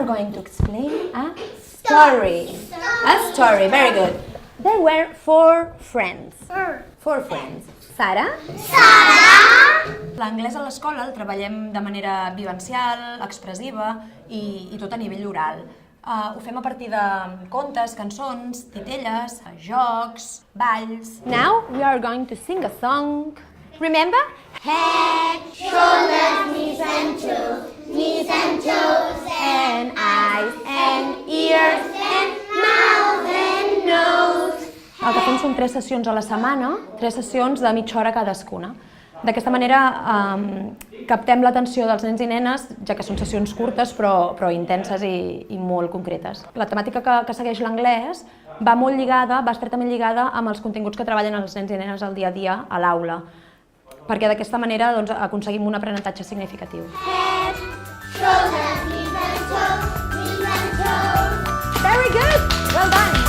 are going to explain a story. A story, very good. There were four friends. Four friends. Sara? L'anglès a l'escola el treballem de manera vivencial, expressiva i tot a nivell oral. Ho fem a partir de contes, cançons, titelles, jocs, balls... Now we are going to sing a song. Remember? Head, shoulders, knees and toes, and eyes and ears and mouth and nose. El que fem són 3 sessions a la setmana, 3 sessions de mitja hora cadascuna. D'aquesta manera captem l'atenció dels nens i nenes, ja que són sessions curtes però intenses i molt concretes. La temàtica que segueix l'anglès va molt lligada, va estretament lligada amb els continguts que treballen els nens i nenes al dia a dia a l'aula, perquè d'aquesta manera aconseguim un aprenentatge significatiu. Head, shoulders, knees and toes, knees and toes. Very good! Well done!